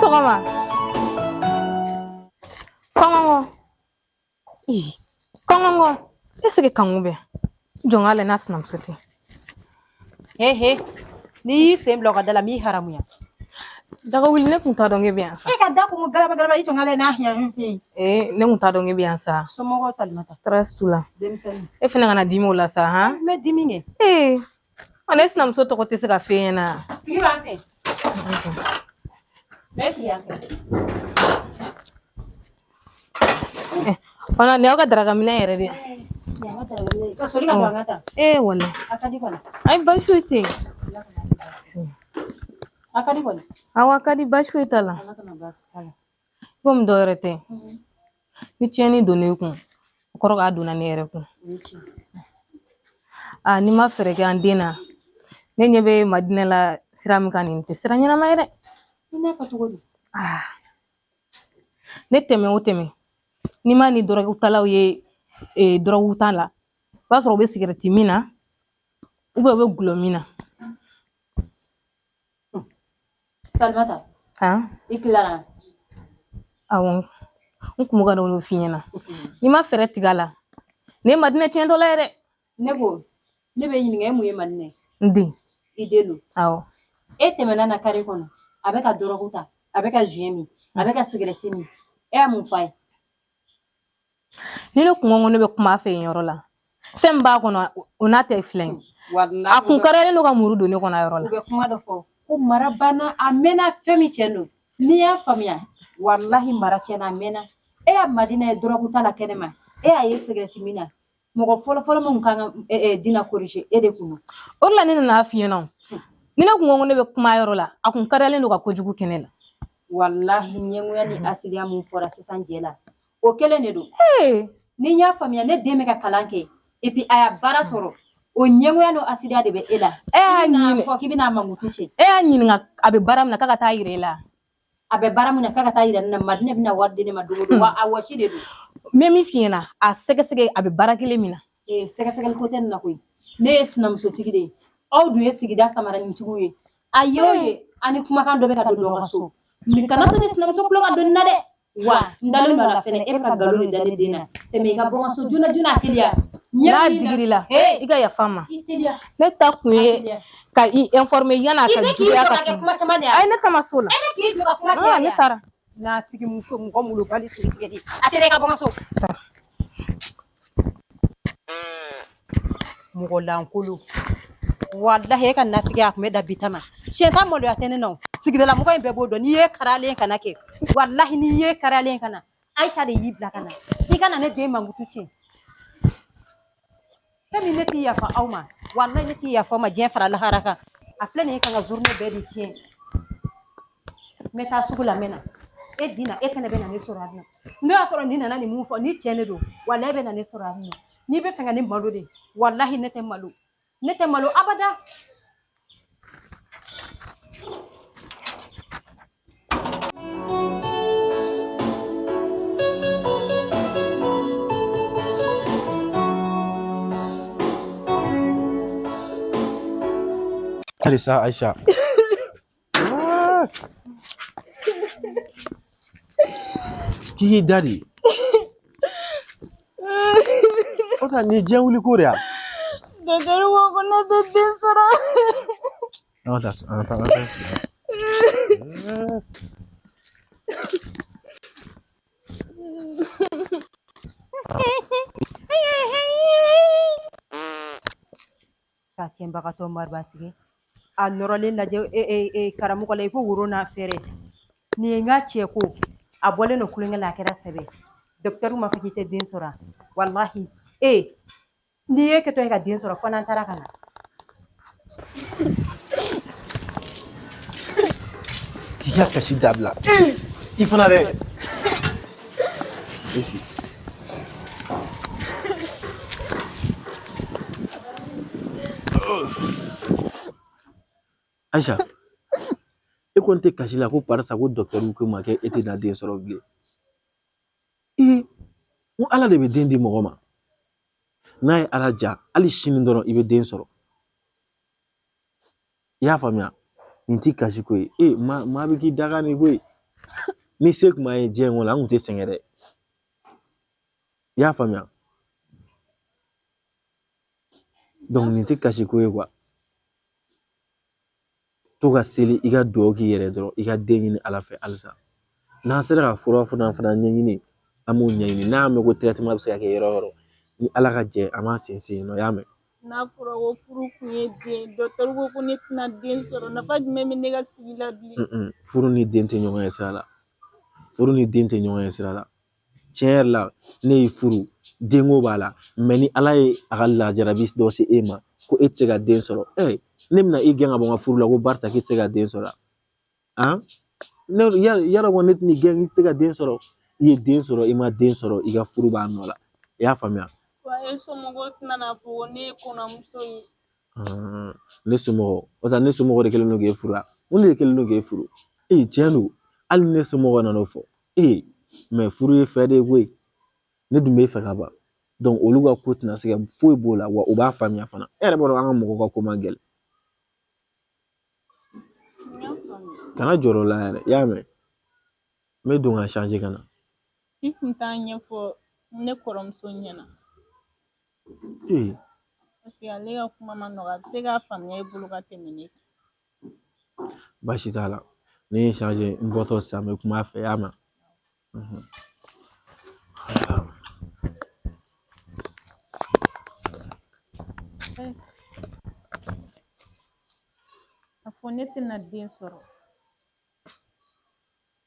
Sogama. Kongo. Kongo. Ese que kangube. Jongale nas nam soti. He. Ni semblo ka dala mi haramuya. Daga wili ne kun ta donge bien sa. E ka da ko galaba ito ngale na ya. Ne kun ta donge bien sa. Somo ko Salimata. Stress tula. Demsen. E fena ngana dimo la sa ha. Me diminge. Anes nam soto ko tese ka fe na. Sigi ba fe. Merci ya. Ona ne ka daraga mina yere de. Sori ka ngata. Wala. Akadi kola. Ay bashuite. Akadi kola. Awakadi bashuite la. Bom dorete. Ni tieni doni kun. Koro ga duna ne yere kun. Ni ma fere ke andina. Ne nyebe madina la siram kanin te siranya na mayre. Ina fatugo. Ne teme o teme. Ni ma ni dorogu talaw ye dorogu tan la. Ba soro be cigarette mina. Ube be glomina. Salimata. Iklara. Awon. Nkumu ga do finyana. Ni ma fere tigala. Ne madina tiendo la yere. Nebo. Ne be yin ngai muye manne. Ndi. Idelu. Awo. Temena na kare kono. Abeka dorogu ta. Abeka juemi. Abeka cigarette mi. Mun fay. Ni ne kungo ne be kuma fe yoro la. Femba kono onate flen. Wallahi. Akun karele no ga muru do ne kono yoro la. Ube kuma do fo. Ko marabana amena femi cheno. Ni ya famia. Wallahi marachena amena. Madina dorogu ta la kenema. Ye cigarette mina. Mogo folo mo nkanga dina corriger de kuno. Orla ni na afiye no. Ni ne kungo ne be kuma yoro la. Akun karele no ga kojugu kenela. Wallahi nyengu ya ni asili ya mfora sisan jela. O kele ne do. Ni nya famia ne deme ka kalanke. Et puis aya bara soro. O nyengu ya no asili ya de be ela. Nyine. Fo kibina mangutuche. Nyine nga abe baram na kaka ta irela. Abe baramu na kaka ta ira na madine bina warde ne madugo wa awashi de do. Memi fiena a sege abe barakile mina. Sege ko ten na koy. Ne esnam so tigide. Aw du esigida samara ni tiguye. Ayoye ani kuma kan do be ka do do so. Ni kana to esnam so ploga do na de. Wa ndalu no la fene ka galu ni dali dina. Teme ka bonga so juna kilia. Na digiri la. Iga ya fama. Ne ta kuye ka informer yana ka juya ka. Ay ne kama sola. Ki jo ka kuma ne tara. Na tigi mu so mu ko mu lo bali sirikedi. Atere ka bonga so. Mugo lankulu. Wallahi kan nasigi akme da bitama. Shetan mo lo atene no. Sigidala mo ko en bebo do ni ye karale kana ke. Wallahi ni ye karale kana. Aisha de yibla kana. Ni kana ne de mangutuche. Kami ne ti ya fa auma. Wallahi ne ti ya fa ma jen fara la haraka. Afle ne kan journée be di tien. Meta sugula mena. Dina fene be na ne soradno. Ne asoro ni nana ni mu fo ni tiene do. Wallahi be na ne soradno. Ni be fenga ni malo de. Wallahi ne te malo. Ne te malo abada. Kalisa Aisha. K'i daddy. Ota ni jẹ́ wuli ko de ya. Docteur wo ko ne te den sara. Ata si. Ka tiemba ka to marbatigi. A norolen na je karamu ko lay ko wuro na fere. Ni nga cheko a bole no kulenga la kera sebe. Docteur ma fakite den sora. Wallahi ni ye ke to ka den sora fona tara kana. K'i ka kasi dabila. I fana dɛ. Esi. Aisha, e ko n tɛ kasi la ko parisa ko docteur ko ma kɛ e tɛ na den sɔrɔ bilen. N Ala de bɛ den di mɔgɔ ma. N'a ye Ala ja hali sini dɔrɔn i bɛ den sɔrɔ. I y'a faamuya? Nin tɛ kasi ko ye. Maa bɛ k'i daga nin ko ye. ni se kuma ye diɲɛ kɔnɔ an kun tɛ sɛgɛn dɛ i y'a faamuya donc nin tɛ kasi ko ye quoi to ka seli i ka dugawu k'i yɛrɛ dɔrɔn i ka den ɲini ala fɛ halisa n'an sera ka fura fana ɲɛɲini an b'o ɲɛɲini n'a y'a mɛn ko traitement bɛ se ka kɛ yɔrɔ o yɔrɔ ni ala ka jɛ an b'a sinsin yen nɔ y'a mɛn n'a fɔra ko furu kun ye den dɔkitɛri ko ne tɛna den sɔrɔ nafa jumɛn bɛ ne ka sigi la bilen furu ni den tɛ ɲɔgɔn ye sira la furu ni den tɛ ɲɔgɔn ye sira la tiɲɛ yɛrɛ la ne y'i furu denko b'a la mɛ ni ala ye a ka lajarabi dɔ se e ma ko e tɛ se ka den sɔrɔ ne bɛna i gɛn ka bɔ n ka furu la ko barisa k'i tɛ se ka den sɔrɔ yala ko ne tɛna gɛn k'i tɛ se ka den sɔrɔ i ye den sɔrɔ i ma den sɔrɔ i ka furu b'a nɔ la i y'a faamuya wa e somɔgɔw tɛna n'a fɔ ko ne ye kɔnɔmuso ye ne somɔgɔ o tɛ ne somɔgɔ de kɛlen don k'e furu mun de kɛlen don k'e furu tiɲɛ don hali ne somɔgɔ nana o fɔ mɛ furu ye fɛ de ye koyi ne dun b'e fɛ ka ban donc olu ka ko tɛna se ka foyi b'o la wa u b'a faamuya fana e yɛrɛ b'a dɔn an ka mɔgɔw ka ko man gɛlɛn kana jɔrɔ o la yɛrɛ i y'a mɛn n bɛ don ka changer ka na i kun t'a ɲɛfɔ ne kɔrɔmuso ɲɛna parce que ale ka kuma ma nɔgɔ a bɛ se k'a faamuya i bolo ka tɛmɛ ne kan baasi t'a la ne ye changer n bɔtɔ sisan n bɛ kuma a fɛ i y'a mɛn a fɔ ne tɛna den sɔrɔ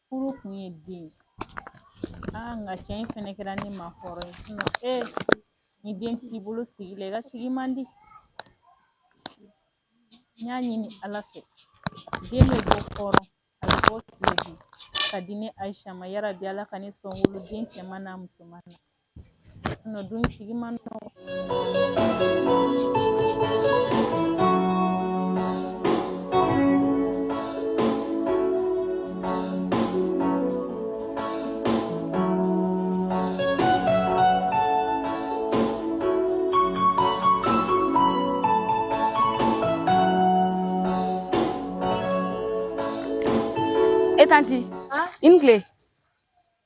furu kun ye den nka cɛ in fɛnɛ kɛra ne ma hɔrɔn ye ni den t'i bolo sigi la i ka sigi man di n y'a ɲini ala fɛ den bɛ bɔ hɔrɔn a bɛ bɔ tile bi ka di ne ayisa ma yarabi ala ka ne sɔn wolo den cɛman n'a musoman na dun sigi man nɔgɔ tanti ini tile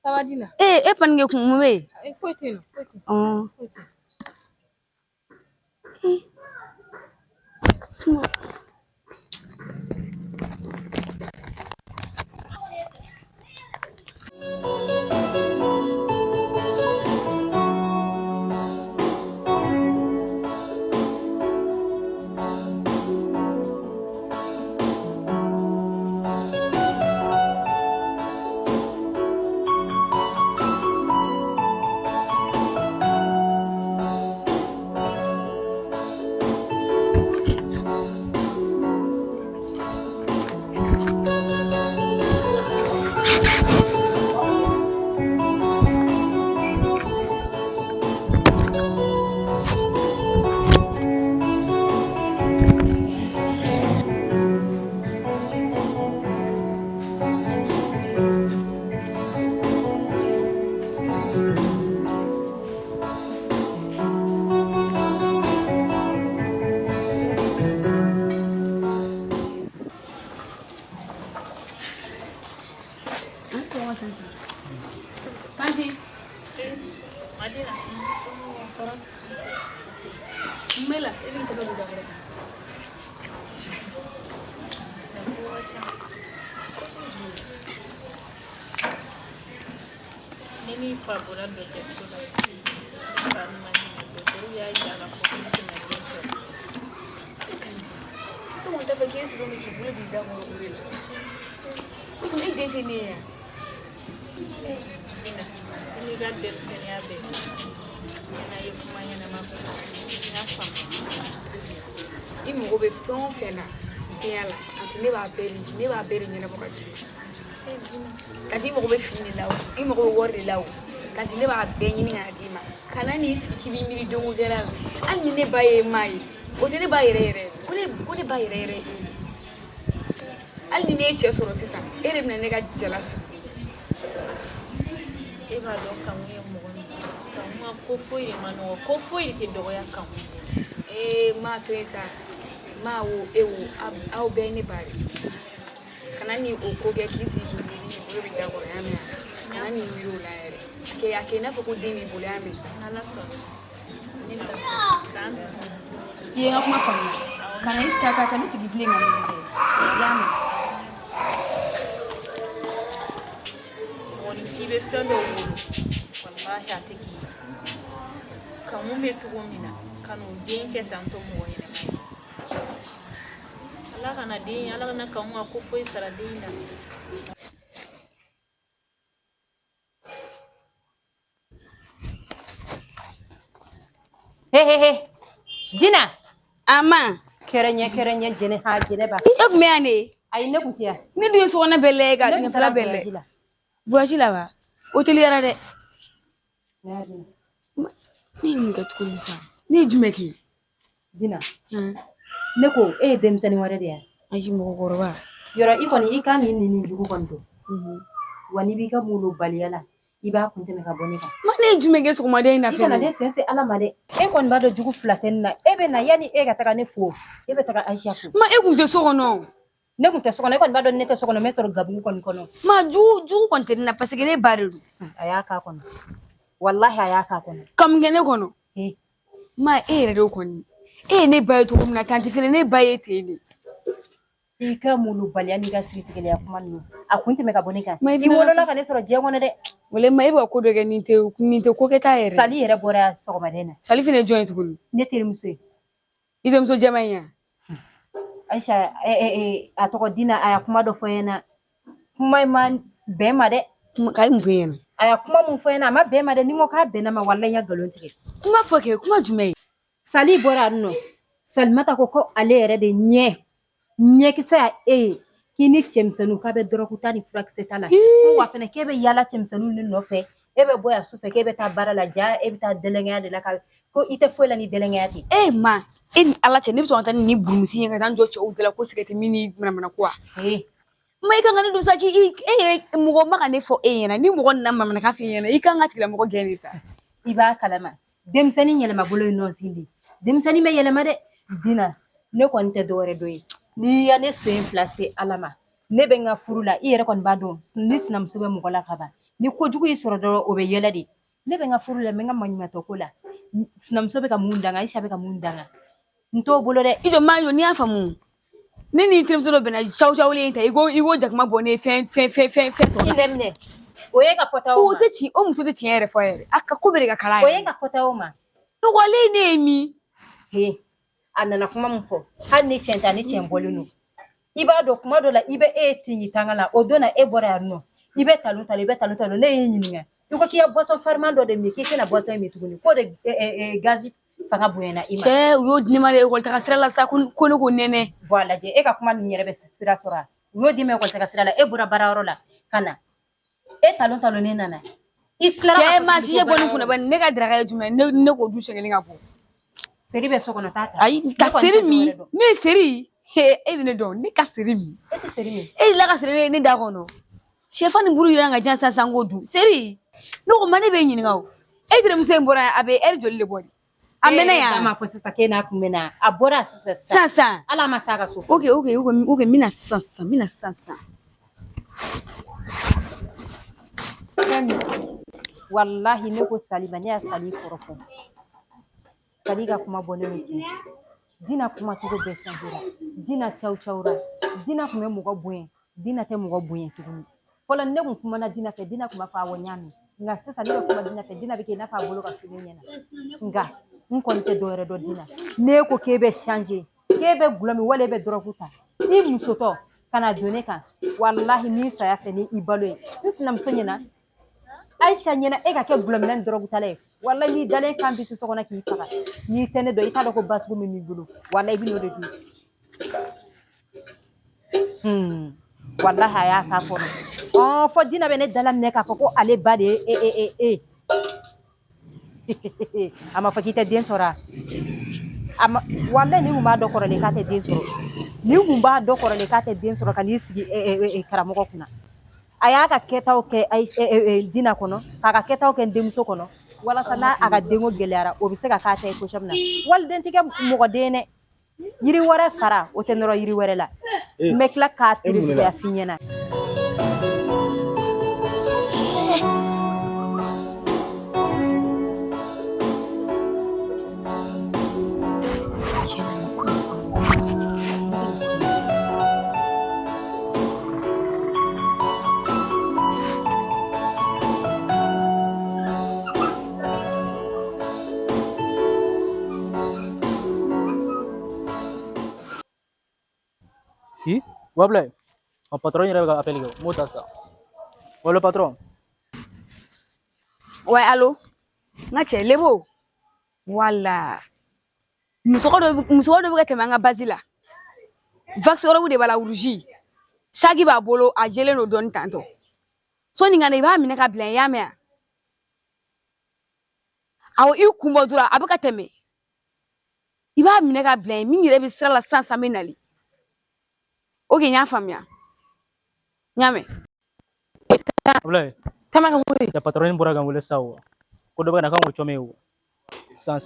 Sabadina. e panike kun mun bɛ yen Foyi tɛ yen tanti Madina Mela e bɛ tɛgɛ don da kɔrɔ ne ni fa bɔra dɔkitɛriso la ne fa ni ma ɲininka dɔkitɛriw y'a yira k'a fɔ ko ne tɛna den sɔrɔ e mun t'a fɛ k'e sigi k'i bolo b'i da kɔrɔ o de la e den tɛ ne ye yan Dina i n'i ka denmisɛnniya bɛɛ ɲɛna ye kuma ɲɛnama fɔ n y'a faamu I mago bɛ fɛn o fɛn na diɲɛ la anti ne b'a bɛɛ de ɲɛnabɔ ka d'i ma kanti I mago bɛ fini de la o I mago bɛ wari de la o kanti ne b'a bɛɛ ɲini k'a d'i ma kana n'i sigi k'i b'i miiri don o don la hali ni ne ba ye maa ye o tɛ ne ba yɛrɛ yɛrɛ o ne ba yɛrɛ yɛrɛ e ye hali ni ne ye cɛ sɔrɔ sisan e de bɛna ne ka jala sigi e b'a dɔn kanu ye mɔgɔ min kanu ma ko foyi de ma nɔgɔ ko foyi tɛ dɔgɔya kanu maa to yen sa maa wo e wo aw bɛɛ ye ne ba de kana ni o ko kɛ k'i sigi k'i miiri i bolo bɛ da kɔrɔ y'a mɛn kana ni wiro la yɛrɛ a kɛ i n'a fɔ ko den b'i bolo y'a mɛn Ala sɔnna. Ne bɛ taa k'an ta. I ye n ka kuma faamuya kana i ka ne sigi bilen ka nin kɛ i y'a mɛn Mɔgɔninfin bɛ fɛn dɔw bolo walahi a tɛ k'i ye. Kanu bɛ cogo min na ka n'o den kɛ tantɔ mɔgɔ ɲɛnama ye. Ala kana den Ala kana kanu ka ko foyi sara den na. he Dina Ama, kɛrɛɲɛ jɛnɛ ha jɛnɛ ba e kun bɛ yan de? ayi ne kun tɛ yan Ne dun ye sokɔnɔ bɛɛ lajɛ ka ne kun ɲɛfɛla taara bɛɛ voyage lajɛ. la Voyage la wa? O teliyara dɛ. Ne y'a Dina. Ne ye mun kɛ tuguni sa? Ne ye jumɛn kɛ? Dina Han, ne ko e ye denmisɛnnin wɛrɛ de yan ayi mɔgɔkɔrɔba. yɔrɔ i kɔni i ka nin jugu kɔni don Mhm. wa n'i b'i ka mulu baliya la i b'a kun tɛmɛ ka bɔ ne kan Ma ne ye jumɛn kɛ sɔgɔmaden in na i kana ne fɛnɛ? sɛnsɛn ala ma dɛ e kɔni b'a dɔn jugu fila tɛ ne na e bɛ na yanni e ka taga ne fo e bɛ taga Aisha fo Ma e kun tɛ so kɔnɔ. ne kun tɛ so kɔnɔ e kɔni b'a dɔn ne tɛ so kɔnɔ n bɛ sɔrɔ gabugu kɔni kɔnɔ Ma jugu kɔni tɛ ne na parce que ne ba de don. a y'a k'a kɔnɔ walahi a y'a k'a kɔnɔ Ka mun kɛ ne kɔnɔ? he Ma e yɛrɛ de kɔni. E ye ne ba ye cogo min na tanti fɛnɛ ne ba ye ten de. i ka mulu baliya n'i ka sigitigɛlɛya kuma ninnu a kun tɛmɛ ka bɔ ne kan Ma i i fɛnɛ wolola ka ne sɔrɔ diɲɛ kɔnɔ dɛ Wale ma e bɛ ka ko dɔ kɛ nin tɛ ko kɛta yɛrɛ. sali yɛrɛ bɔra yan sɔgɔmaden na Sali fɛnɛ ye jɔn ye tuguni? ne terimuso ye I denmuso jɛman in yan. Aisha a tɔgɔ Dina a y'a kuma dɔ fɔ n ɲɛna kuma in ma bɛn ma dɛ K'a mun fɔ e ɲɛna? a y'a kuma mun fɔ n ɲɛna a ma bɛn ma dɛ ni n ko k'a bɛnna ma walahi n ya nkalon tigɛ Kuma fɔ kɛ, kuma jumɛn ye? sali bɔra yan nɔ Salimata ko ale yɛrɛ de ɲɛkisɛ y'a e ye k'i ni cɛmisɛnninw k'a bɛ dɔrɔgu ta ni furakisɛ ta la ko wa fɛnɛ k'e bɛ yaala cɛmisɛnninw de nɔfɛ e bɛ bɔ yan sufɛ k'e bɛ taa baara la ja e bɛ taa dɛlɛŋɛya de la ko i tɛ foyi la ni dɛlɛŋɛya tɛ E ma, e ni Ala cɛ ne bɛ sɔn ka taa ni burumusi ye ka taa n jɔ cɛw dala ko sigɛrɛti min ni manamana ko wa? Ma i kan ka ne don sa k'i e yɛrɛ mɔgɔ ma ka ne fɔ e ɲɛna ni mɔgɔ nana manamanakan f'i ɲɛna i kan ka tigilamɔgɔ gɛn de sa. i b'a kalama denmisɛnnin yɛlɛma bolo ye nɔnsi de denmisɛnnin bɛ yɛlɛma dɛ Dina ne kɔni tɛ dɔwɛrɛ dɔn ye n'i ya ne sen fila se Ala ma ne bɛ n ka furu la i yɛrɛ kɔni b'a dɔn ni sinamuso bɛ mɔgɔ la ka ban ni kojugu y'i sɔrɔ dɔrɔn o bɛ yɛlɛ de ne bɛ n ka furu la n bɛ n ka maɲumantɔ ko la sinamuso bɛ ka mun danga Aisha bɛ ka mun danga n t'o bolo dɛ I jɔ maa jɔ n'i y'a faamu ne ni terimuso dɔ bɛnna cawulen ta i ko jakuma bɔ ne ye fɛn tɔ i la. nɛminɛ o ye ka fɔta o O ma tɛ tiɲɛ o muso tɛ tiɲɛ yɛrɛ fɔ yɛrɛ a ka ko bɛɛ de ka kala o ye yɛrɛ. ka fɔta o ma Nɔgɔlen ne ye min? he a nana kuma min fɔ hali ni cɛn tɛ ni cɛn bɔlen don i b'a dɔn kuma dɔ la i bɛ e tingi tanga la o don na e bɔra yan nɔ i bɛ talon talon ne y'i ɲininka i ko k'i ye boisson fariman dɔ de min k'i tɛna boisson in min tuguni k'o de gazi fanga bonyana i ma Cɛ u y'o di ne ma de ekɔli taga sira la sa ko ne ko nɛnɛ. bɔn a lajɛ e ka kuma nin yɛrɛ bɛ sira sɔrɔ a u y'o di ma ekɔli taga sira la e bɔra baarayɔrɔ la ka na e talon ne nana i tilara Cɛ maa si ye bɔ ne kunna bani ne ka daraka ye jumɛn ne k'o du sɛgɛlen ka bɔ. seri bɛ so kɔnɔ taa ta Ayi ka seri min ne ye seri he e bɛ ne dɔn ne ka seri min e tɛ seri min e la ka seri ne da kɔnɔ sɛfan ni buru yira ka jan sisan k'o dun seri ne ko ma ne bɛ ɲininka o e terimuso in bɔra yan a bɛ ɛri joli de bɔ de a mɛnna yan m'a fɔ sisan k'e n'a kun bɛ na a bɔra sisan ala ma s'a ka so ok n bɛna sisan wallahi ne ko Salima ne y'a Sali kɔrɔ fɔ Sali ka kuma bɔ ne ni Dina kuma cogo bɛɛ changera Dina cawura Dina kun bɛ mɔgɔ bonya Dina tɛ mɔgɔ bonya tuguni fɔlɔ ne kun kumana Dina fɛ Dina kun b'a fɔ awɔ n y'a mɛn nka sisan ne bɛ kuma Dina fɛ Dina bɛ kɛ i n'a fɔ a bolo ka fili ɲɛna nka n kɔni tɛ dɔwɛrɛ dɔn Dina ne ko k'e bɛ changer k'e bɛ gulɔ min wala e bɛ dɔrɔgu ta i musotɔ ka na don ne kan wallahi ni saya fɛ ni i balo ye n sinamuso ɲɛna Aisha ɲɛna e ka kɛ gulɔminɛ ni dɔrɔgu tala ye wallahi n'i dalen kan bi so kɔnɔ k'i faga n'i tɛ ne dɔn i t'a dɔn ko basugu min b'i bolo wallahi i bɛ n'o de dun wallahi a y'a k'a kɔnɔ fɔ Dina bɛ ne dala minɛ k'a fɔ ko ale ba de ye a ma fɔ k'i tɛ den sɔrɔ a ma wallahi ni kun b'a dɔn kɔrɔlen k'a tɛ den sɔrɔ ni kun b'a dɔn kɔrɔlen k'a tɛ den sɔrɔ ka n'i sigi karamɔgɔ kunna a y'a ka kɛtaw kɛ Dina kɔnɔ k'a ka kɛtaw kɛ n denmuso kɔnɔ walasa n'a a ka denko gɛlɛyara o bɛ se ka k'a ta ye cogo min na waliden tɛ kɛ mɔgɔ den dɛ yiri wɛrɛ fara o tɛ nɔrɔ yiri wɛrɛ la n bɛ tila k'a tere f'i ɲɛna Wable, o patron yɛrɛ bɛ ka appel kɛ m'o ta sa. Wala patron. Ouais, allô? Nga cɛ lebo. Wala. Musɔgɔ dɔ bɛ ka tɛmɛ an ka base la. Vaccin de b'a la rouge. Sagi b'a bolo a jɛlen don dɔɔni tantɔ. Sɔni ka na i b'a minɛ ka bila yen, i y'a mɛn wa? Awɔ i kun bɔ dɔrɔn a bɛ ka tɛmɛ. I b'a minɛ ka bila yen min yɛrɛ bɛ sira la sisan bɛ nali. Ok, n y'a faamuya. N y'a mɛn. Wable, Tama ka wele. ya patron in bɔra ka n wele sa o. Ko dɔ bɛ ka na k'an k'o cɔmɛ o. San.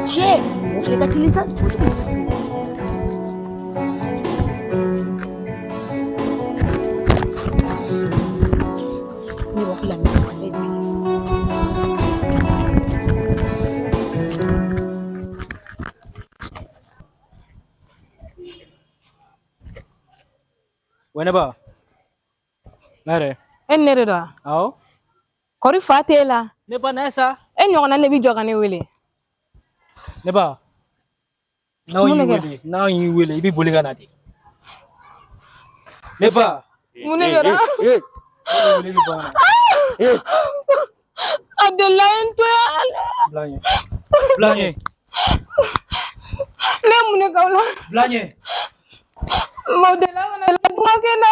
Cɛ, o filɛ ka teli sa. Ne b'a fɔ la ne b'a fɔ bi. Wɛnɛ ba. Ne yɛrɛ. E ni ne de don wa? Awɔ. Kɔri fa t'e la. Ne ba n'a ye sa. E ɲɔgɔnna ne bi jɔ ka ne wele. Ne ba. N'anw y'i wele i bɛ boli ka na de. Ne ba. Mun ne kɛra? A delila n to yan. Bila n ye. Ne ye mun de k'aw la? Bila n ye. M'aw delila ka na kuma kɛ n na.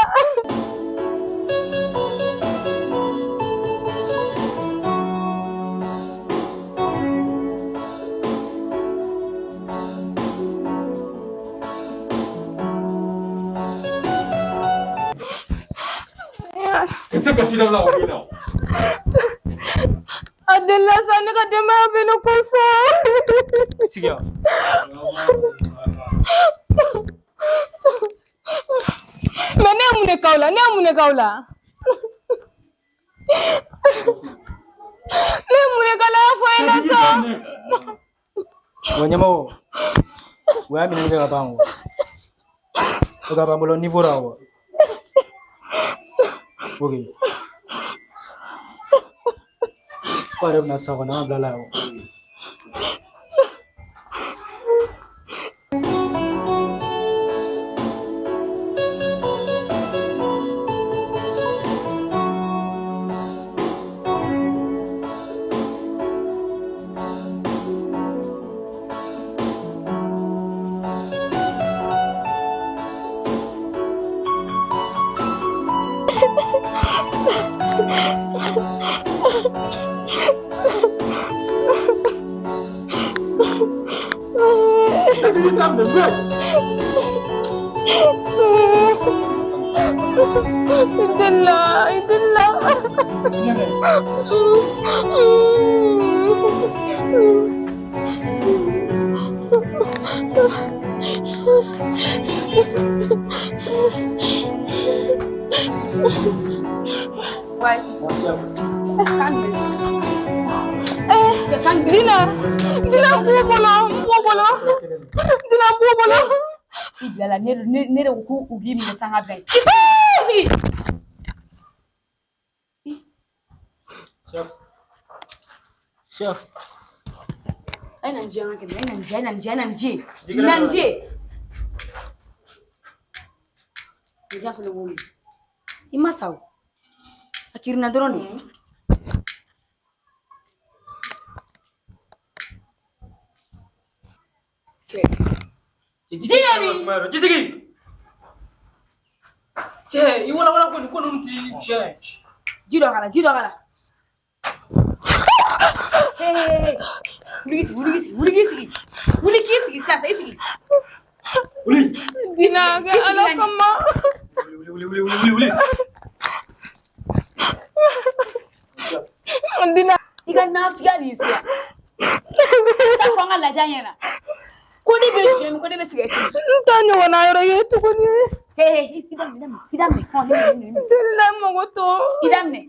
A delila sa ne ka denbaya bɛ ne kɔ sa. Sigi yan. Mais ne ye mun de k'aw la? Ne ye mun de k'aw la? Ne ye mun de k'aw la? A fɔ n ɲɛna sa. Wa ɲɛmɔgɔ. O y'a minɛ kɛ ka ban o. O ka ban bolo niveau la wa. Ok. Ko yɛrɛ bɛna sa kɔnɔ an bila la yan o. Dina bolo. I bilala ne de ko u b'i minɛ sanga bila yen. Sigi. Chef. Ai nan je an kɛ, nan je. Ni ja fana wuli. I ma sa o. A kirina dɔrɔn de. Jitigi. Cɛ i wala ko nin ko ninnu ti fiyɛ. Ji dɔ k'a la. Wuli k'i sigi sisan, i sigi. Wuli. Dina kɛ Ala kama. Wuli. Dina. I ka nafiya de siya ta fanga la janyana ko ni be jemi ko ni be sigati Tanya wana yɔrɔ ye tuguni. idamne Deli mɔgɔ to. idamne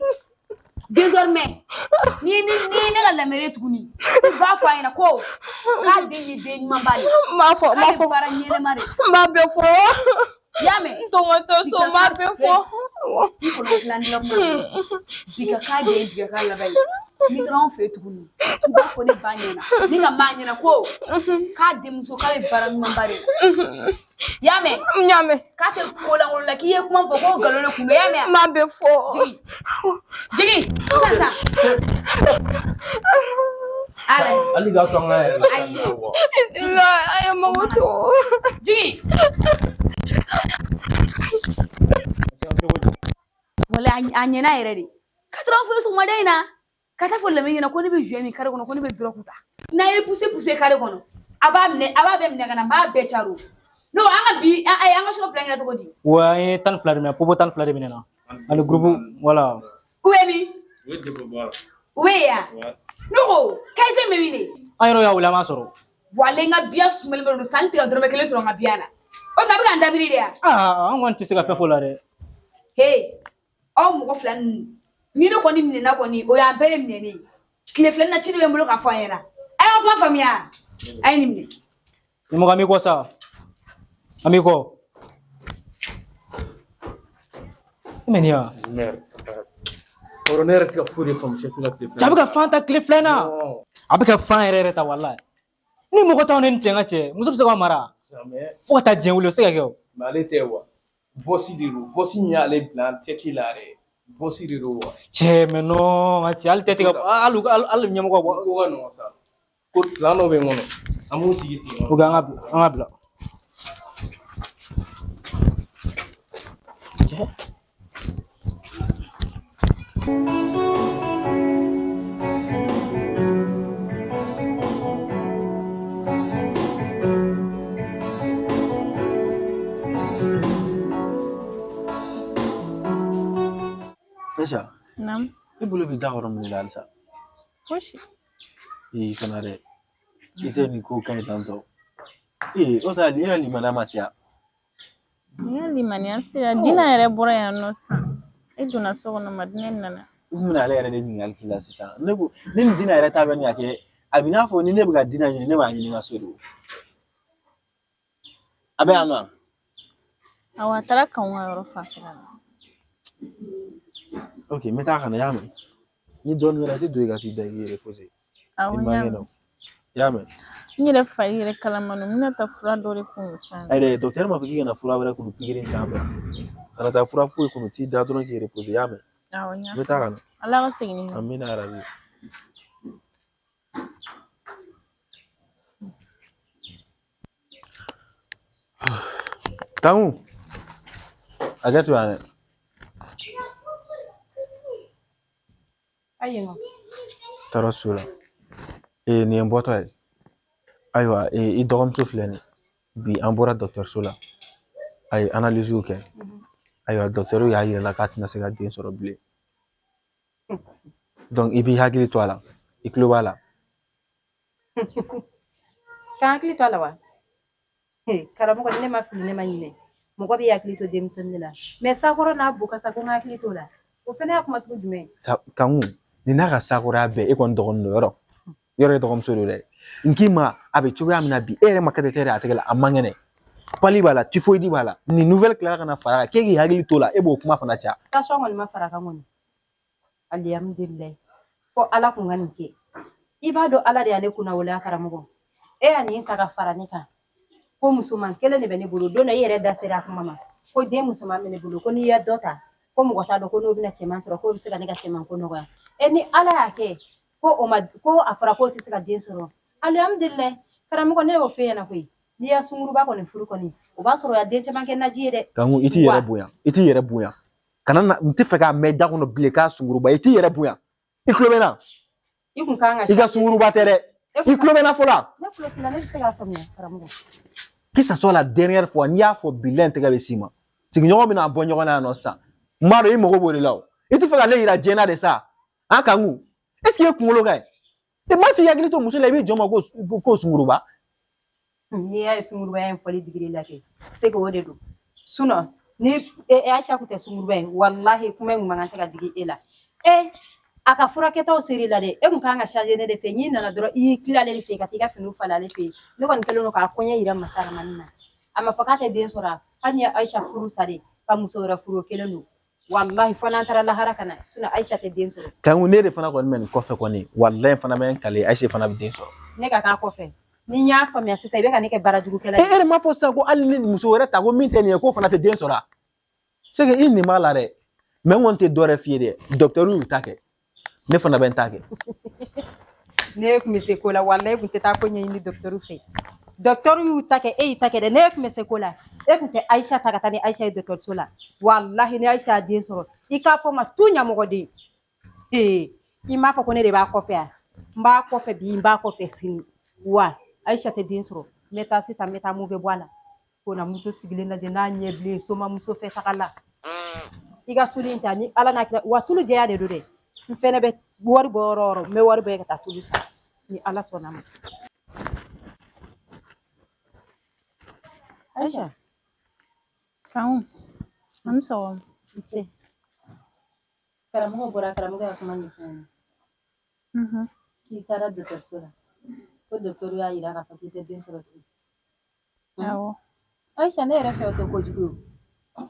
désormais ni ne ka lamere tuguni i b'a fɔ a ɲɛna ko k'a den ye den ɲuman ba de M'a fɔ k'a bɛ baara ɲɛnɛma de m'a bɛɛ fɔ. y'a mɛn Tɔŋɔ tɛ so m'a bɛɛ fɔ. i kɔnɔ dilanni kuma bi ka k'a den bi ka k'a laban ye ni taara anw fɛ yen tuguni i b'a fɔ ne ba ɲɛna ne ka maa ɲɛna ko k'a denmuso k'a bɛ baara ɲuman ba de y'a mɛn Ɲ'a mɛn. k'a tɛ ko lankolon la k'i ye kuma fɔ ko nkalon de kun bɛ y'a mɛn M'a bɛɛ fɔ. jigi sisan ala Ali ka to an ka yɛrɛ la. ayi Ila a ye mɔgɔ to. jigi wala a ɲɛna yɛrɛ de ka taa fɔ sɔgɔmada in na ka taa fɔ lamɛn ɲɛna ko ne bɛ jouer min kare kɔnɔ ko ne bɛ dɔrɔgu ta n'a ye poussé kare kɔnɔ a b'a bɛɛ minɛ ka na n b'a bɛɛ caro no an ka bi an ka sɔrɔ plan kɛ cogo di Wa an ye 12 de minɛ popo 12 de minɛ na ani groupe voilà où est mi où est ya ne ko kaise mɛ min de an yɛrɛ y'a wele an m'a sɔrɔ wale n ka biya sumalen bɛ don san tɛ ka dɔrɔmɛ kelen sɔrɔ n ka biya na o tuma a bɛ ka n dabiri de ya an kɔni tɛ se ka fɛn fɔ la dɛ he aw mɔgɔ fila ninnu ni ne kɔni minɛna kɔni o y'an bɛɛ de minɛnen ye tile filanin na ci de bɛ n bolo k'a fɔ an ɲɛna a y'aw kuma faamuya a ye nin minɛ ni mɔgɔ an b'i kɔ sa an b'i kɔ i mɛ nin ya Ɔrɔ ne yɛrɛ tɛ ka foyi de faamu chef la tile cɛ a bɛ ka fan ta tile filɛ na a bɛ ka fan yɛrɛ ta walayi ni mɔgɔ t'anw ni cɛ ka cɛ muso bɛ se k'aw mara fo ka taa diɲɛ wuli o se ka kɛ o mais ale tɛ wa bɔsi de don bɔsi min y'ale bila tɛti la yɛrɛ bɔsi de don wa cɛ mɛ non ka cɛ hali tɛ ka hali ɲɛmɔgɔ bɔ ko ka nɔgɔn sa ko plan dɔ bɛ n kɔnɔ an b'u sigi sigi ok an ka bila Aisha, Naam. i bolo bɛ da yɔrɔ min na halisa. Fosi. Fana dɛ. I tɛ nin ko ka ɲi tantɔ. O t'a i ka limaniya ma se yan. N ka limaniya sera Dina yɛrɛ bɔra yan nɔ sisan. E donna so kɔnɔ Madina nana. I kun bɛna ale yɛrɛ de ɲininkali k'i la sisan. Ne ko ne ni Dina yɛrɛ ta bɛ nin ka kɛ a bɛ n'a fɔ ni ne bɛ ka Dina ɲini ne b'a ɲini n ka so de. A bɛ yan nɔ. Awɔ a taara Kanku ka yɔrɔ fanfɛla la. Ok, n bɛ taa ka na y'a mɛn. Ni dɔɔnin kɛra i tɛ don i ka t'i da i k'i reposer. Awɔ I n ma y'a ŋɛnɛ mɛn. o. I y'a mɛn. N yɛrɛ fari yɛrɛ kalama don. N bɛna taa fura dɔ de kun sisan. Ayi dɛ, docteur m'a fɔ k'i kana fura wɛrɛ kunu pikiri in sanfɛ. Kana taa fura foyi kunu t'i da dɔrɔn k'i reposer i y'a mɛn. Awɔ n y'a N bɛ taa ka na. Ala ka segin ni Amina yarabi. Kanku, hakɛ to yan dɛ. ayi nɔ Taara so la. Nin ye n bɔtɔ ye. Ayiwa, i dɔgɔmuso filɛ nin ye. Bi an bɔra dɔgɔtɔrɔso la. A ye analysew kɛ. Ayiwa, dɔgɔtɔrɔw y'a yira la k'a tɛna se ka den sɔrɔ bilen. Donc i b'i hakili to a la. I tulo b'a la. k'an hakili to a la wa karamɔgɔ ne ma fili ne ma ɲinɛ mɔgɔ bɛ hakili to denmisɛnnin de la mɛ sakɔrɔ n'a bo kasa ko n ka hakili to la o fana y'a kuma sugu jumɛn Kanku, nin n'a ka sakɔrɔya bɛɛ e kɔni dɔgɔnin don yɔrɔ. Yɔrɔ ye dɔgɔmuso don dɛ. N k'i ma a bɛ cogoya min na bi e yɛrɛ ma kɛtɛtɛ a tɛgɛ la a man kɛnɛ. Pali b'a la typhoïde b'a la nin nouvelle tilara ka na fara kan k'e k'i hakili to la e b'o kuma fana ca. tension kɔni ma fara kan kɔni alihamudulilayi fɔ ala kun ka nin kɛ i b'a dɔn ala de y'ale kunna waleya karamɔgɔ e y'a nin ta ka fara ne kan ko musoman kelen de bɛ ne bolo don dɔ i yɛrɛ da sera a kuma ma ko den musoman bɛ ne bolo ko n'i ye dɔ ta ko mɔgɔ t'a dɔn ko n'o bɛna cɛman sɔrɔ k'o bɛ se ka ne ka cɛman ko nɔgɔya ni ala y'a kɛ ko a fɔra k'o tɛ se ka den sɔrɔ alihamudulilayi karamɔgɔ ne y'o f'e ɲɛna koyi n'i ya sunguruba kɔni furu kɔni o b'a sɔrɔ o ya den caman kɛ naji ye dɛ. Kanku i t'i yɛrɛ bonya i t'i yɛrɛ bonya kana na n tɛ fɛ k'a mɛn da kɔnɔ bilen k'a sunguruba i t'i yɛrɛ bonya i tulo bɛ na i kun kan ka i ka sunguruba tɛ dɛ i tulo bɛ na fɔlɔ. ne tulo t'i la ne bɛ se k'a faamuya karamɔgɔ. Que ça soit la dernière fois n'i y'a fɔ bilen tɛgɛ bɛ s'i ma sigiɲɔgɔn bɛna bɔ ɲɔgɔn na yan nɔ sisan n b'a dɔn i mago b'o de la o i tɛ fɛ ka ne yira diɲɛ na de sa an Kanku est-ce que kunkolo ka ye e ma f'i hakili to muso la i bɛ jɔn ma ko sunguruba N'i y'a ye sunguruba in fɔli digiri la kɛ c'est que o de don ni Aisha kun tɛ sunguruba in wallahi kuma in mankan tɛ ka digi e la a ka furakɛtaw seri la dɛ e kun kan ka changer ne de fɛ n'i nana dɔrɔn i kila ale de fɛ ka t'i ka finiw falen ale fɛ ne kɔni kɛlen don k'a kɔɲɛ yira masa Ramani na a ma fɔ k'a tɛ den sɔrɔ hali ni Aisha furu sa de ka muso wɛrɛ furu kelen don wallahi fɔ n'an taara lahara ka na Aisha tɛ den sɔrɔ kanku ne de fana kɔni bɛ nin kɔfɛ kɔni wallahi fana bɛ n kale Aisha fana bɛ den sɔrɔ ne ka k'a kɔfɛ ni n y'a faamuya sisan i bɛ ka ne kɛ baarajugukɛla e de m'a fɔ sisan ko hali ni muso wɛrɛ ta ko min tɛ nin ye k'o fana tɛ den sɔrɔ c'est que i nin b'a la dɛ mais n kɔni tɛ dɔ wɛrɛ f'i ye dɛ docteur y'u ta kɛ ne fana bɛ n ta kɛ ne kun bɛ se ko la wallahi e kun tɛ taa ko ɲɛɲini docteur fɛ docteur y'u ta kɛ e y'i ta kɛ dɛ ne kun bɛ se ko la e kun tɛ Aisha ta ka taa ni Aisha ye docteurso la wallahi ni Aisha y'a den sɔrɔ i k'a fɔ ma tout ɲɛmɔgɔden i m'a fɔ ko ne de b'a kɔfɛ yan n b'a kɔfɛ bi n b'a kɔfɛ sini wa Aisha tɛ den sɔrɔ n bɛ taa sisan n bɛ taa mun bɛ bɔ a la ko na muso sigilen lajɛ n'a ɲɛ bilen soma muso fɛ taga la i ka tulu in ta ni ala n'a kira wa tulu jɛya de don dɛ n fɛnɛ bɛ wari bɔ yɔrɔ o yɔrɔ n bɛ wari bɔ ka taa tulu san ni ala sɔnna ma Aisha Kan an sɔgɔma. nse karamɔgɔ bɔra karamɔgɔ y'a kuma ɲɛfɔ n ye k'i taara dɔgɔtɔrɔso la ko docteur y'a yira k'a fɔ k'i tɛ den sɔrɔ tugun Awɔ. Aisha ne yɛrɛ fɛ o tɛ kojugu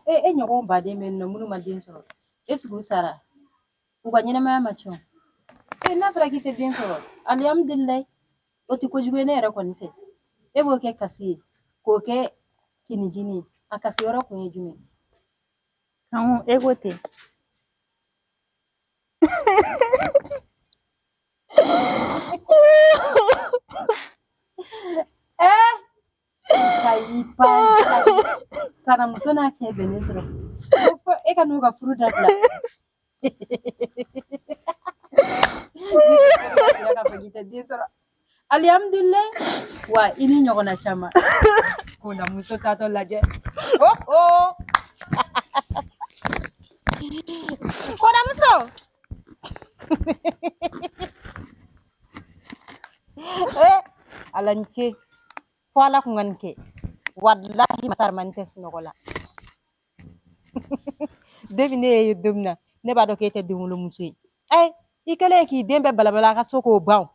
ye e ɲɔgɔn baden bɛ yen nɔ minnu ma den sɔrɔ est-ce que u sara u ka ɲɛnamaya ma tiɲɛ n'a fɔra k'i tɛ den sɔrɔ alihamudulilayi o tɛ kojugu ye ne yɛrɛ kɔni fɛ e b'o kɛ kasi ye k'o kɛ kinigini ye a kasi yɔrɔ kun ye jumɛn Kan e ko ten. kana muso n'a cɛ bɛnnen sɔrɔ fo e ka n'u ka furu dabila ka fɔ k'i tɛ den sɔrɔ alihamudulilayi wa i ni ɲɔgɔnna caman ko na muso tatɔ lajɛ kɔdamuso ala ni ce fo ala kun ka nin kɛ wallahi masa Ramani tɛ sunɔgɔ la depuis ne ye don min na ne b'a dɔn k'e tɛ den wolomuso ye i kɛlen k'i den bɛɛ balabala a ka so k'o ban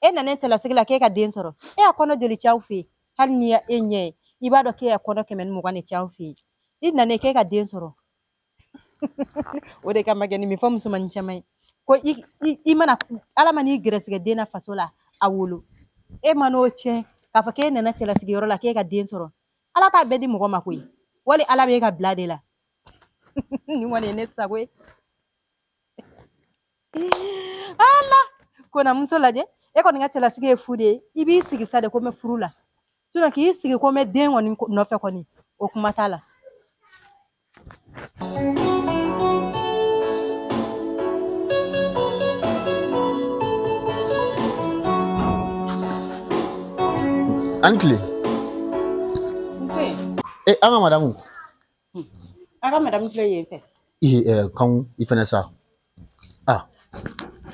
e nanen cɛlasigi la k'e ka den sɔrɔ e y'a kɔnɔ joli cɛ aw fɛ yen hali ni e ɲɛ ye i b'a dɔn k'e y'a kɔnɔ 120 de cɛ aw fɛ yen i nanen k'e ka den sɔrɔ o de kama kɛ nin min fɔ musomanin caman ye ko i mana ala ma n'i gɛrɛsɛgɛ den na faso la a wolo e ma n'o tiɲɛ k'a fɔ k'e nana cɛlasigiyɔrɔ la k'e ka den sɔrɔ ala t'a bɛɛ di mɔgɔ ma koyi wali ala b'e ka bila de la nin kɔni ye ne sago ye ala ko na muso lajɛ e kɔni ka cɛlasigi ye fu de ye i b'i sigi sa de ko n bɛ furu la k'i sigi ko n bɛ den kɔni nɔfɛ kɔni o kuma t'a la ani tile an ka madamu a ka madamu filɛ yen fɛ kan i fɛnɛ sa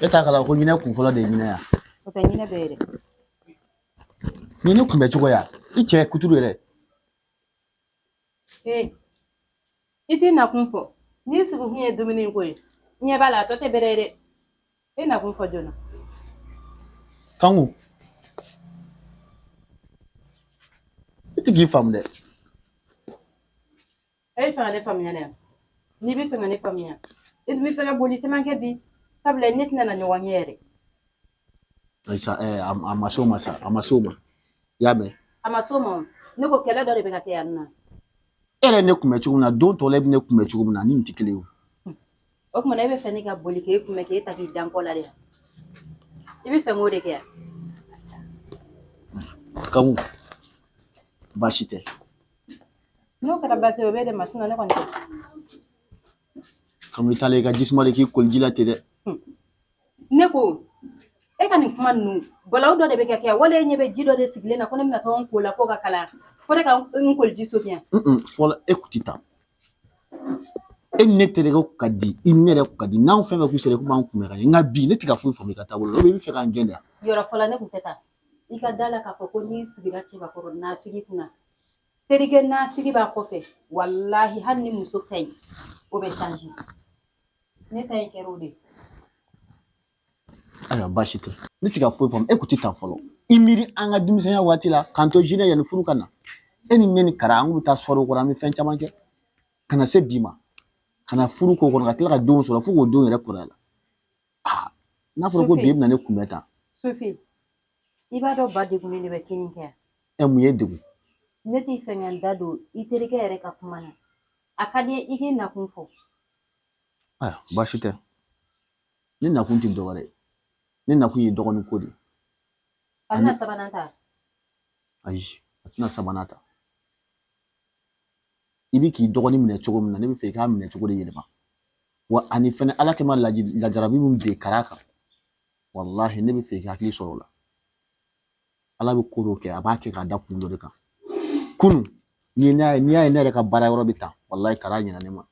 e t'a kala ko ɲinɛ kun fɔlɔ de ye ɲinɛ ya o tɛ ɲinɛ bɛɛ ye dɛ nin ne kunbɛ cogo ya i cɛ kuturu yɛrɛ i t'i nakun fɔ n'i sigi kun ye dumuni ko ye ɲɛ b'a la a tɔ tɛ bɛrɛ ye dɛ e nakun fɔ joona kanku i tɛ k'i faamu dɛ e fɛ ka ne faamuya dɛ n'i bɛ fɛ ka ne faamuya i tun bɛ fɛ ka boli caman kɛ bi sabula ne tɛna na ɲɔgɔn ye yɛrɛ Aisha a ma s'o ma sa a ma s'o ma i y'a mɛn a ma s'o ma ne ko kɛlɛ dɔ de bɛ ka kɛ yan nɔ e yɛrɛ ne kunbɛ cogo min na don tɔ la e bɛ ne kunbɛ cogo min na ni nin tɛ kelen ye o tuma na e bɛ fɛ ne ka boli k'e kunbɛ k'e ta k'i dan kɔ la de i bɛ fɛ k'o de kɛ yan kanku baasi tɛ n'o kɛra baasi ye o b'e de ma ne kɔni tɛ kanku i taalen i ka jisuma de k'i koli ji la ten dɛ ne ko e ka nin kuma ninnu balawu dɔ de bɛ kɛ yan wala e ɲɛ bɛ ji dɔ de sigilen na ko ne bɛna taa n ko la ko ka kalaya ko ne ka n koli ji so bi yan fɔlɔ e kun tɛ taa e ne terego kadi inere kadi na fɛn bɛ ku sere ku ban kun ka nga bi ne tika foyi fɔ mi ka taa bolo bɛ fɛ ka ngenda yɔrɔ fɔlɔ ne kun tɛ taa i ka da la k'a fɔ ko n'i sigira cɛbakɔrɔ nafigi kunna terikɛ nafigi b'a kɔfɛ wallahi hali ni muso ka ɲi o bɛ changer ne ta in kɛra o de ayiwa baasi tɛ ne tika foyi fɔ e ku ti taa fɔlɔ i miiri an ka denmisɛnya waati la k'an to jinɛ yanni furu ka na e ni ne ni kara an bɛ taa sɔrɔ kɔrɔ an bɛ fɛn caman kɛ kana se bi ma kana furu ko kɔnɔ ka tila ka denw sɔrɔ fo k'o denw yɛrɛ kɔrɔya la n'a fɔra ko bi e bɛna ne kunbɛ tan Sufi i b'a dɔn ba degunnen de bɛ kini kɛ mun ye degun ne t'i fɛ ka n da don i terikɛ yɛrɛ ka kuma na a ka di i k'i nakun fɔ ayiwa baasi tɛ ne nakun tɛ dɔwɛrɛ ye ne nakun ye dɔgɔnin ko de ye a bɛna sabanan ta ayi a tɛna sabanan ta i bɛ k'i dɔgɔnin minɛ cogo min na ne bɛ fɛ i k'a minɛ cogo de yɛlɛma wa ani fɛnɛ ala kɛ ma lajarabi min bɛ kara kan wallahi ne bɛ fɛ i ka hakili sɔrɔ o la ala bɛ ko dɔw kɛ a b'a kɛ k'a da kun dɔ de kan kunun n'i y'a ye ne yɛrɛ ka baara yɔrɔ bɛ tan wallahi kara ɲɛna ne ma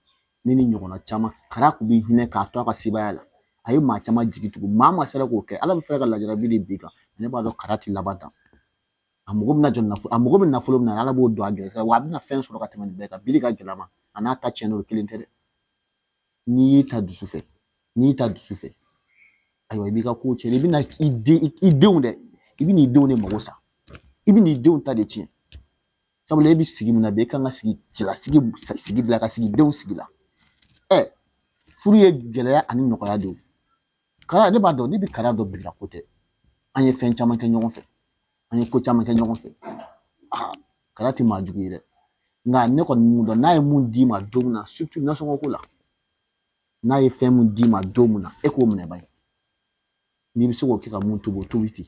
ne ni ɲɔgɔnna caman kara kun bɛ hinɛ k'a to a ka sebaya la a ye maa caman jigi tugu maa ma sera k'o kɛ ala bɛ fɛ ka lajarabi de bin kan ne b'a dɔn kara tɛ laban tan a mago bɛna jɔ nafolo a mago bɛ nafolo min na ala b'o don a gɛrɛsɛgɛ wa a bɛna fɛn sɔrɔ ka tɛmɛ nin bɛɛ kan bili ka gɛlɛn ma a n'a ta tiɲɛni o kelen tɛ dɛ n'i y'i ta dusu fɛ ayiwa i b'i ka kow cɛ i bɛna i denw dɛ i bɛ n'i denw de mago sa i bɛ n'i denw ta de tiɲɛ sabula e bɛ sigi min na bi e kan ka sigi sigi la ka sigi denw sigi la furu ye gɛlɛya ani nɔgɔya de ye kara ne b'a dɔn ne bɛ kara dɔ bila ko tɛ an ye fɛn caman kɛ ɲɔgɔn fɛ an ye ko caman kɛ ɲɔgɔn fɛ kara tɛ maa jugu ye dɛ nka ne kɔni mun dɔn n'a ye mun d'i ma don min na surtout nasɔngɔ ko la n'a ye fɛn mun d'i ma don min na e k'o minɛ bani n'i bɛ se k'o kɛ ka mun tobi o tobi ten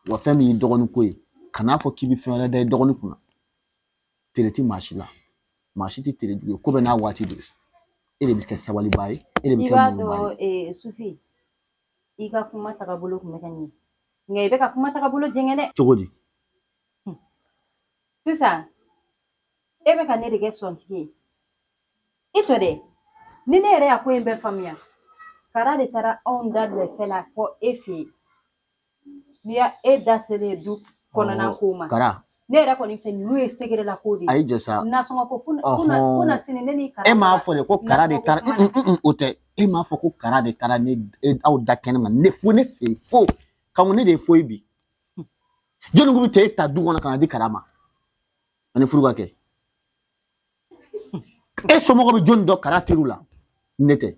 wa fɛn min ye dɔgɔnin ko ye kan'a fɔ k'i bɛ fɛn wɛrɛ da i dɔgɔnin kunna tere ti maa si la maa si tɛ tere jugu ye ko bɛɛ n'a waati de e de bɛ kɛ sabaliba ye e de bɛ kɛ muɲuba ye Sufi i ka kuma tagabolo kun bɛ ka ɲɛ nka i bɛ ka kuma tagabolo jɛngɛ dɛ cogo di sisan e bɛ ka ne de kɛ sɔntigi ye i tɔ dɛ ni ne yɛrɛ y'a ko in bɛɛ faamuya kara de taara anw da lɛfɛ la fɔ e fɛ yen n'i y'a e da selen du kɔnɔna ko ma kara ne yɛrɛ kɔni fɛ ninnu ye segere la ko de ye ayi jɔ sa nasɔngɔ ko kuna sini ne ni kara e m'a fɔ de ko kara de taara o tɛ e m'a fɔ ko kara de taara ne aw da kɛnɛ ma ne fo ne fɛ yen fo kanko ne de ye foyi bi jɔnni ko bɛ cɛ e ta du kɔnɔ ka na di kara ma ani furu ka kɛ e somɔgɔw bɛ jɔnni dɔn kara teriw la ne tɛ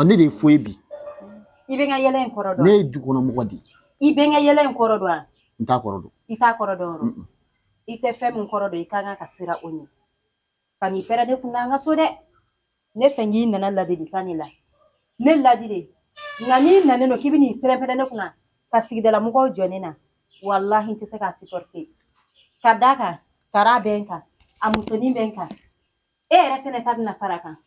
ne de ye foyi bi i bɛ n ka yɛlɛ in kɔrɔ dɔn ne ye du kɔnɔ mɔgɔ de i bɛ n ka yɛlɛ in kɔrɔ dɔn n t'a kɔrɔ dɔn i t'a kɔrɔ dɔn i tɛ fɛn min kɔrɔ dɔn i ka kan ka siran o ɲɛ ka n'i pɛrɛn ne kunna an ka so dɛ ne fɛ k'i nana ladilikan de la ne ladi de nka n'i nanen don k'i bɛ n'i pɛrɛn-pɛrɛn ne kunna ka sigidala mɔgɔw jɔ ne na walahi n tɛ se k'a supporter ka d'a kan kara bɛ n kan a musonin bɛ n kan e yɛrɛ fɛnɛ ta bɛna fara kan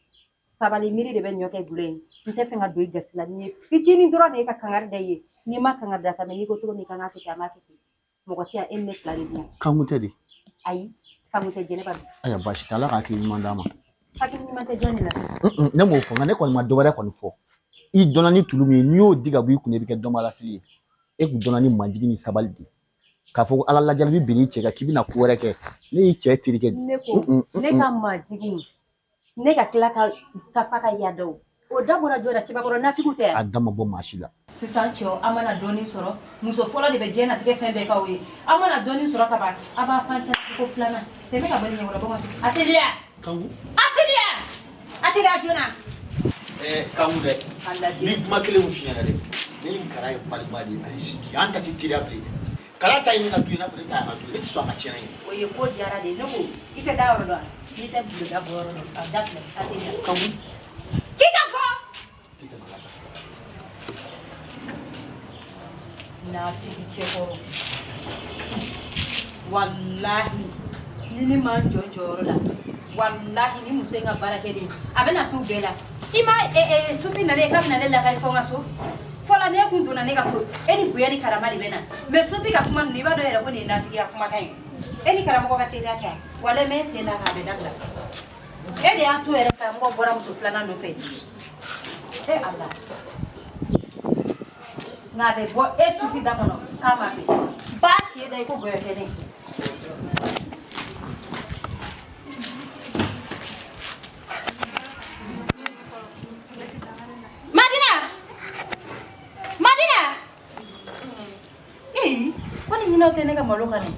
sabali miiri de bɛ ɲɔ kɛ gulo ye n tɛ fɛ ka don i gasi la nin ye fitinin dɔrɔn de ye ka kangari da i ye n'i ma kangari da ta mɛ n'i ko cogo min kan ka kɛ ten a ma kɛ ten mɔgɔ ti yan e ni ne fila de bɛ yan kanko tɛ de ayi kanko tɛ jɛnɛba don ayiwa baasi tɛ ala ka hakili ɲuman d'a ma hakili ɲuman tɛ jɔn de la ne m'o fɔ nka ne kɔni ma dɔwɛrɛ kɔni fɔ i dɔnna ni tulu min ye n'i y'o di ka bɔ i kun i bɛ kɛ dɔnbalafili ye e kun dɔnna ni majigi ni sabali de k'a fɔ ko ala lajarabi bin'i cɛ kan k'i bɛna ko wɛrɛ kɛ ne y'i cɛ terikɛ de ne ko ne ka majigi ne ka tila ka fa ka yaada o dabɔra jɔ la cɛbakɔrɔ nafigiw tɛ a da ma bɔ maa si la sisan cɛw an mana dɔɔnin sɔrɔ muso fɔlɔ de bɛ diɲɛnatigɛ fɛn bɛɛ k'aw ye an mana dɔɔnin sɔrɔ ka ban a b'a fan cɛ ko filanan tɛmɛ ka bɔ ni ɲɛkɔrɔ bɔ a teliya kanku a teliya joona kanku dɛ ni kuma kelen min f'i ɲɛna dɛ ne ni kara ye balima de ye a y'i sigi an ta tɛ teriya bilen dɛ kara ta ɲini ka to yen n'a fɔ ne ta ka to yen ne tɛ sɔn a ka tiɲɛ ye o ye ko diyara de ne ko i tɛ da yɔrɔ dɔn n'i tɛ bulonda bɔ yɔrɔ dɔn a da filɛ a teliya kanku k'i ka kɔ nafigi cɛkɔrɔ walahi ni ne ma jɔ jɔyɔrɔ la walahi ni muso in ka baarakɛ de a bɛna s'u bɛɛ la i ma Sufi nalen k'a bɛna ne lakari fɔ n ka so fɔlɔ ne kun donna ne ka so e ni bonya ni karama de bɛ na mɛ Sufi ka kuma ninnu i b'a dɔn yɛrɛ ko nin ye nafigiya kumakan ye E ni karamɔgɔ ka teriya kɛ wala mɛ sen da k'a bɛ dabila e de y'a to yɛrɛ karamɔgɔ bɔra muso filanan nɔfɛ e ala nka a bɛ bɔ e tufi da kɔnɔ k'a ma bɛn ba ci da i ko gɔyɔ kɛ ne Madina eh ko ni ɲinɛw tɛ ne ka malo kan ne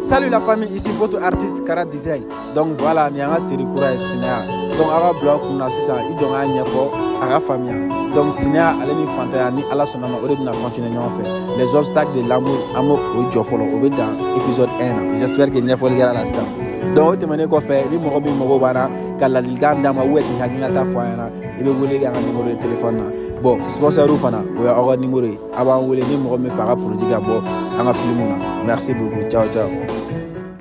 Salut la famille, ici votre artiste Kara Design. Donc voilà, ni anga série kura et cinéa. Donc aga blog kuna sisa, i jonga nyefo aga famille. Donc cinéa ale ni fantaya ni ala sonama ode bina continuer ɲɔgɔn fɛ. Les obstacles de l'amour, amour o jɔ fɔlɔ o bɛ dans épisode 1. J'espère que ɲɛfɔli kɛra la sisan. Donc o tɛmɛnen kɔfɛ ni mɔgɔ min mago b'an na ka ladilikan d'a ma ou k'i hakilinata fɔ an ɲɛna i bɛ wele k'an ka numéro de téléphone na. Bon, sponsor fana o ye aw ka numéro ye. A b'an wele ni mɔgɔ min fɛ a ka produit ka bɔ an ka film na. Merci beaucoup. Ciao ciao.